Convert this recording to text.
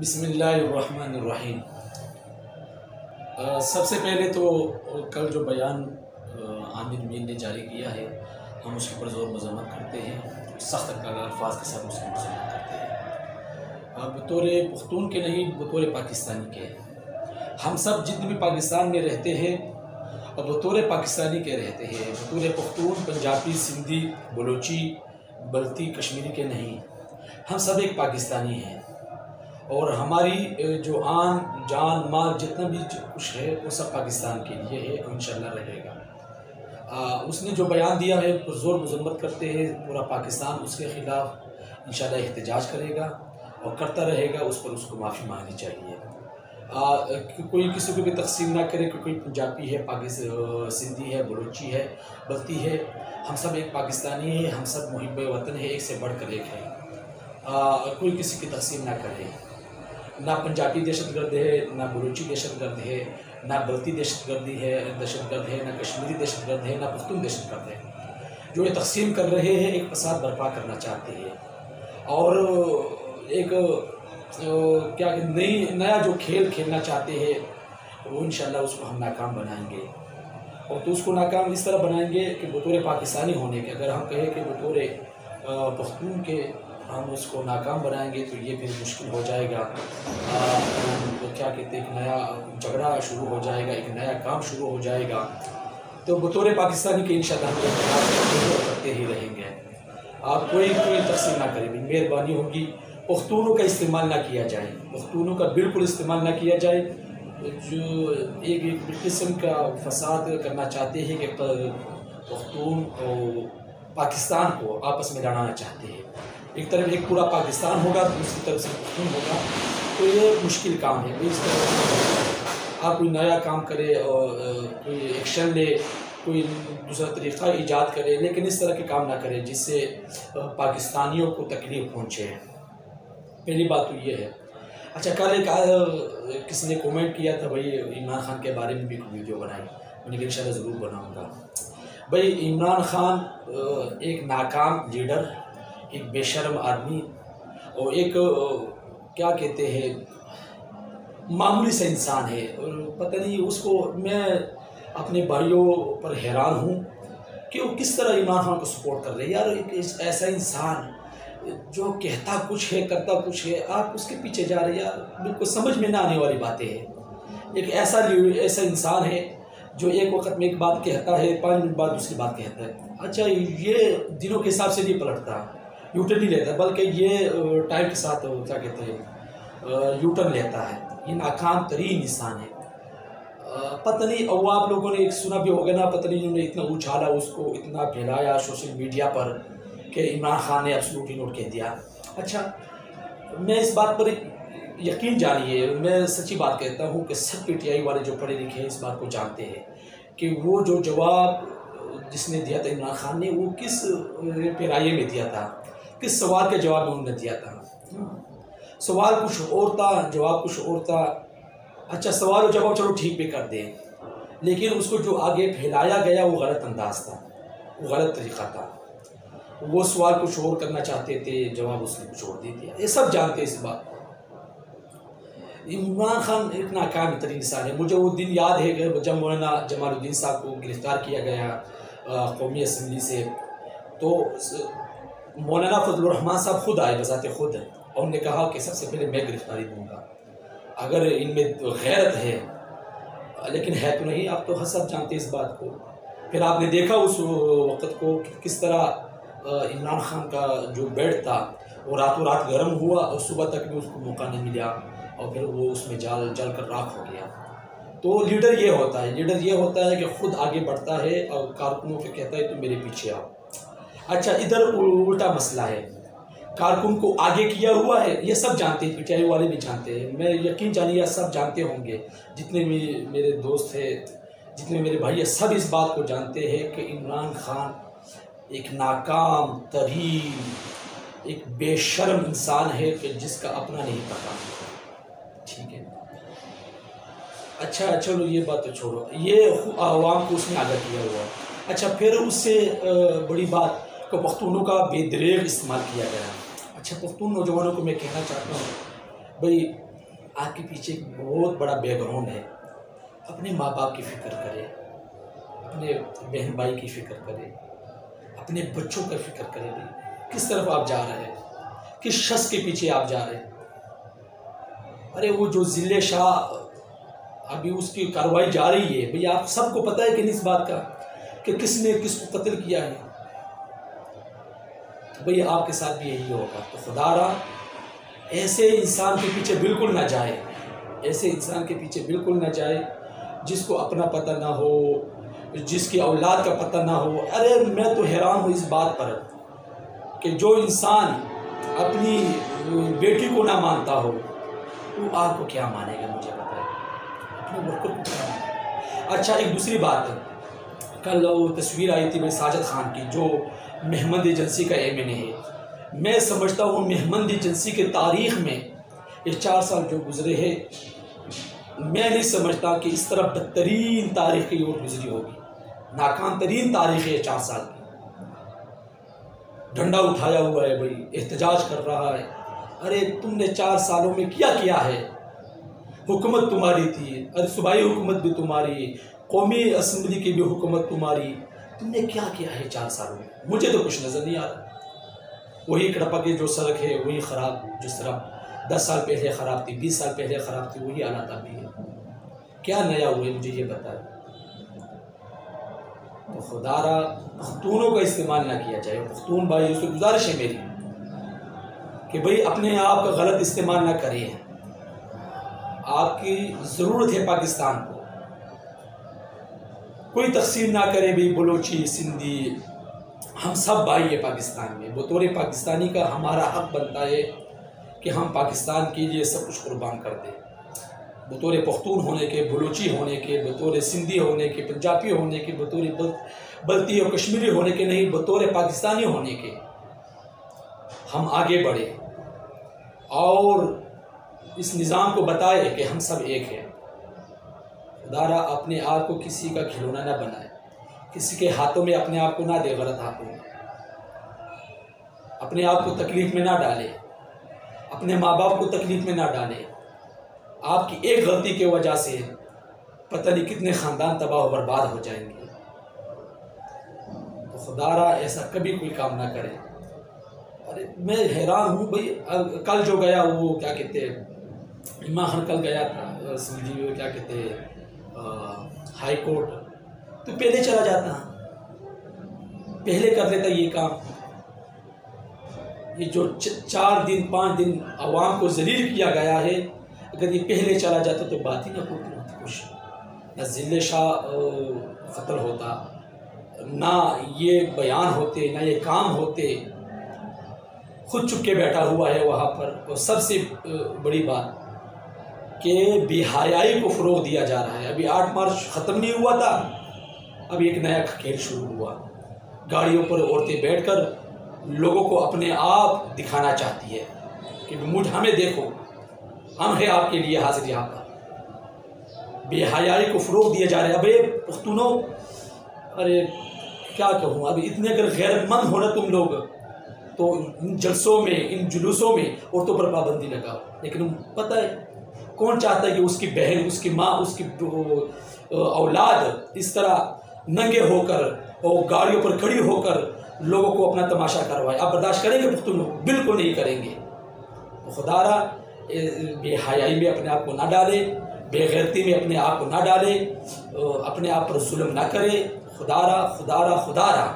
बिस्मिल्लाहिर्रहमानिर्रहीम। सबसे पहले तो कल जो बयान आमिर मीर ने जारी किया है, हम उसके ऊपर ज़ोर मज़म्मत करते हैं, सख्त अल्फाज के साथ उसकी मज़म्मत करते हैं। बतौर पख्तून के नहीं, बतौर पाकिस्तानी के हम सब जितने भी पाकिस्तान में रहते हैं और बतौर पाकिस्तानी के रहते हैं, बतौर पख्तून, पंजाबी, सिंधी, बलोची, बल्ती, कश्मीरी के नहीं, हम सब एक पाकिस्तानी हैं। और हमारी जो आन जान माल जितना भी कुछ है वो सब पाकिस्तान के लिए है और इंशाअल्लाह रहेगा। उसने जो बयान दिया है तो ज़ोर मज़म्मत करते हैं, पूरा पाकिस्तान उसके ख़िलाफ़ इंशाअल्लाह एहतजाज करेगा और करता रहेगा। उस पर उसको माफ़ी मांगनी चाहिए। कोई किसी को भी तकसीम ना करे कि कोई पंजाबी है, सिंधी है, बलोची है, बल्ती है, हम सब एक पाकिस्तानी है, हम सब मुहिब वतन है, एक से बढ़कर एक है। कोई किसी की तकसीम ना करे। ना पंजाबी दहशतगर्द है, ना बलूची दहशतगर्द है, ना बल्ती दहशतगर्द है, ना कश्मीरी दहशतगर्द है, ना पख्तून दहशतगर्द है। जो ये तकसीम कर रहे हैं, एक फसाद बर्पा करना चाहते हैं और एक नया जो खेल खेलना चाहते हैं वो इंशाअल्लाह उसको हम नाकाम बनाएंगे। और तो उसको नाकाम इस तरह बनाएंगे कि बतौर पाकिस्तानी होने के, अगर हम कहें कि बतौर पख्तून के हम उसको नाकाम बनाएंगे तो ये फिर मुश्किल हो जाएगा। तो क्या कहते हैं, एक नया झगड़ा शुरू हो जाएगा, एक नया काम शुरू हो जाएगा। तो बतौर पाकिस्तानी के इंशाअल्लाह हम करते ही रहेंगे। आप कोई तकसीम ना करें, मेहरबानी होगी। पख्तूनों का इस्तेमाल ना किया जाए, पख्तूनों का बिल्कुल इस्तेमाल ना किया जाए। जो एक किस्म का फसाद करना चाहते हैं कि पख्तून और पाकिस्तान को आपस में लड़ाना चाहते हैं। एक तरफ एक पूरा पाकिस्तान होगा, दूसरी तरफ से पख्तून होगा, तो ये मुश्किल काम है। इस तरह आप कोई नया काम करे और कोई एक्शन ले, कोई दूसरा तरीक़ा ईजाद करे, लेकिन इस तरह के काम ना करे जिससे पाकिस्तानियों को तकलीफ़ पहुँचे। पहली बात तो ये है। अच्छा, कल एक किसी ने कमेंट किया था, भाई इमरान खान के बारे में भी कोई वीडियो बनाई। मैंने कहा इंशाअल्लाह ज़रूर बनाऊँगा। भाई इमरान खान एक नाकाम लीडर, एक बेशर्म आदमी और एक क्या कहते हैं मामूली सा इंसान है। और पता नहीं उसको, मैं अपने भाइयों पर हैरान हूँ कि वो किस तरह इमरान खान को सपोर्ट कर रहे हैं। यार एक ऐसा इंसान जो कहता कुछ है करता कुछ है, आप उसके पीछे जा रहे हैं। यार बिल्कुल समझ में ना आने वाली बातें हैं। एक ऐसा इंसान है जो एक वक्त में एक बात कहता है, 5 मिनट बाद दूसरी बात कहता है। अच्छा, ये दिनों के हिसाब से नहीं पलटता, यूटर्न नहीं लेता, बल्कि ये टाइम के साथ क्या कहते हैं यूटर्न लेता है। ये नाकाम तरीन इंसान है। पता नहीं, और आप लोगों ने एक सुना भी होगा ना, पता नहीं उन्होंने इतना उछाला, उसको इतना फैलाया सोशल मीडिया पर कि इमरान खान ने एब्सोल्युटली नोट कह दिया। अच्छा, मैं इस बात पर यकीन जानिए, मैं सच्ची बात कहता हूँ कि सब PTI वाले जो पढ़े लिखे हैं इस बात को जानते हैं कि वो जो जवाब जिसने दिया था इमरान खान ने, वो किस पेराये में दिया था, किस सवाल के जवाब में उन्होंने दिया था। सवाल कुछ और था, जवाब कुछ और था। अच्छा, सवाल और जवाब चलो ठीक भी कर दें, लेकिन उसको जो आगे फैलाया गया वो गलत अंदाज था, वो गलत तरीक़ा था। वो सवाल कुछ और करना चाहते थे, जवाब उसने कुछ और दे दिया। ये सब जानते हैं इस बात। इमरान खान एक नाकाम तरीन इंसान है। मुझे वो दिन याद है कि जब मौलाना जमालुद्दीन साहब को गिरफ़्तार किया गया कौमी असम्बली से, तो मौलाना फजलुर रहमान साहब खुद आए बज़ाते खुद और उन्होंने कहा कि सबसे पहले मैं गिरफ़्तारी दूँगा। अगर इनमें गैरत है, लेकिन है तो नहीं, आप तो सब जानते हैं इस बात को। फिर आपने देखा उस वक़्त को किस तरह इमरान खान का जो बेड था वो रातों रात गर्म हुआ और सुबह तक भी उसको मौका नहीं मिला और फिर वो उसमें जल कर राख हो गया। तो लीडर ये होता है, कि खुद आगे बढ़ता है और कारकुनों को कहता है तुम मेरे पीछे आओ। अच्छा, इधर उल्टा मसला है, कारकुन को आगे किया हुआ है, ये सब जानते हैं, PTI वाले भी जानते हैं। मैं यकीन जानिए सब जानते होंगे, जितने भी मेरे दोस्त हैं, जितने मेरे भाई हैं, सब इस बात को जानते हैं कि इमरान खान एक नाकाम तरीन, एक बेशर्म इंसान है कि जिसका अपना नहीं पता। ठीक है, अच्छा चलो ये बात तो छोड़ो, ये आवाम को उसने आगाह किया हुआ। अच्छा, फिर उससे बड़ी बात को पख्तूनों का बेदरेग इस्तेमाल किया गया। अच्छा, पख्तून नौजवानों को मैं कहना चाहता हूँ, भाई آپ کے پیچھے ایک بہت بڑا بیک گراؤنڈ ہے. اپنے ماں باپ کی فکر کرے, اپنے بہن بھائی کی فکر کرے, اپنے بچوں کا فکر کرے. بھائی کس طرف آپ جا رہے ہیں, کس شخص کے پیچھے آپ جا رہے ہیں. ارے وہ جو ضلع شاہ ابھی اس کی کارروائی جا رہی ہے, بھئی آپ سب کو پتہ ہے کہ نہیں اس بات کا کہ کس نے کس کو قتل کیا ہے. تو بھئی آپ کے ساتھ بھی یہی ہوگا. تو خدا را ایسے انسان کے پیچھے بالکل نہ جائے, ایسے انسان کے پیچھے بالکل نہ جائے جس کو اپنا پتہ نہ ہو, جس کی اولاد کا پتہ نہ ہو. ارے میں تو حیران ہوں اس بات پر کہ جو انسان اپنی بیٹی کو نہ مانتا ہو وہ آپ کو کیا مانے گا. مجھے پتہ ہے اپنے ورکر کو کیا مانے گا. اچھا ایک دوسری بات ہے, کل وہ تصویر آئی تھی بھائی ساجد خان کی جو مہمند ایجنسی کا ایم این اے ہے. میں سمجھتا ہوں مہمند ایجنسی کے تاریخ میں یہ 4 سال جو گزرے ہیں, میں نہیں سمجھتا کہ اس طرح بدترین تاریخ کی اور گزری ہوگی. ناکام ترین تاریخ ہے 4 سال کی. ڈنڈا اٹھایا ہوا ہے بھائی, احتجاج کر رہا ہے. ارے تم نے 4 سالوں میں کیا ہے. حکومت تمہاری تھی, ارے صوبائی حکومت بھی تمہاری, قومی اسمبلی کی بھی حکومت تمہاری. تم نے کیا ہے 4 سالوں میں؟ مجھے تو کچھ نظر نہیں آ رہا. وہی کڑپا کی جو سڑک ہے وہی خراب, جس طرح 10 سال پہلے خراب تھی, 20 سال پہلے خراب تھی, وہی حالات ابھی ہے. کیا نیا ہوئے مجھے یہ بتائیں. تو خدا را پختونوں کا استعمال نہ کیا جائے. پختون بھائی سے گزارش ہے میری کہ بھئی اپنے آپ کا غلط استعمال نہ کریں. آپ کی ضرورت ہے پاکستان کو. کوئی تقسیم نہ کرے بھئی بلوچی سندھی, ہم سب بھائی ہیں پاکستان میں. بطور پاکستانی کا ہمارا حق بنتا ہے کہ ہم پاکستان کے لیے سب کچھ قربان کر دیں. بطور پختون ہونے کے, بلوچی ہونے کے, بطور سندھی ہونے کے, پنجابی ہونے کے, بطور بلتی اور کشمیری ہونے کے نہیں, بطور پاکستانی ہونے کے ہم آگے بڑھیں اور اس نظام کو بتائے کہ ہم سب ایک ہیں. خدا را اپنے آپ کو کسی کا کھلونا نہ بنائے, کسی کے ہاتھوں میں اپنے آپ کو نہ دے, غلط ہاتھوں میں اپنے آپ کو تکلیف میں نہ ڈالے, اپنے ماں باپ کو تکلیف میں نہ ڈالے. آپ کی ایک غلطی کی وجہ سے پتہ نہیں کتنے خاندان تباہ و برباد ہو جائیں گے. تو خدا را ایسا کبھی کوئی کام نہ کرے. ارے میں حیران ہوں بھائی, کل جو گیا وہ کیا کہتے ایمان خان کل گیا تھا سمجھیے کیا کہتے ہائی کورٹ, تو پہلے چلا جاتا, پہلے کر لیتا یہ کام. یہ جو 4 دن 5 دن عوام کو ذلیل کیا گیا ہے, اگر یہ پہلے چلا جاتا تو بات ہی نہ ہوتی کچھ. نہ ضلع شاہ قتل ہوتا, نہ یہ بیان ہوتے, نہ یہ کام ہوتے. خود چپ کے بیٹھا ہوا ہے وہاں پر. اور سب سے بڑی بات کہ بے حیائی کو فروغ دیا جا رہا ہے. ابھی 8 مارچ ختم نہیں ہوا تھا, اب ایک نیا کھیل شروع ہوا. گاڑیوں پر عورتیں بیٹھ کر لوگوں کو اپنے آپ دکھانا چاہتی ہے کہ مجھ ہمیں دیکھو, ہم ہیں آپ کے لیے حاضر یہاں پر. بے حیائی کو فروغ دیا جا رہا ہے. ابھی پختونوں, ارے کیا کہوں, ابھی اتنے اگر غیرت مند ہونا تم لوگ تو ان جلسوں میں, ان جلوسوں میں عورتوں پر پابندی لگاؤ. لیکن پتہ ہے کون چاہتا ہے کہ اس کی بہن, اس کی ماں, اس کی اولاد اس طرح ننگے ہو کر اور گاڑیوں پر کھڑی ہو کر لوگوں کو اپنا تماشا کروائے. آپ برداشت کریں گے پختونوں؟ بالکل نہیں کریں گے. خدا را بے حیائی میں اپنے آپ کو نہ ڈالے, بے غیرتی میں اپنے آپ کو نہ ڈالے, اپنے آپ پر ظلم نہ کرے. خدا را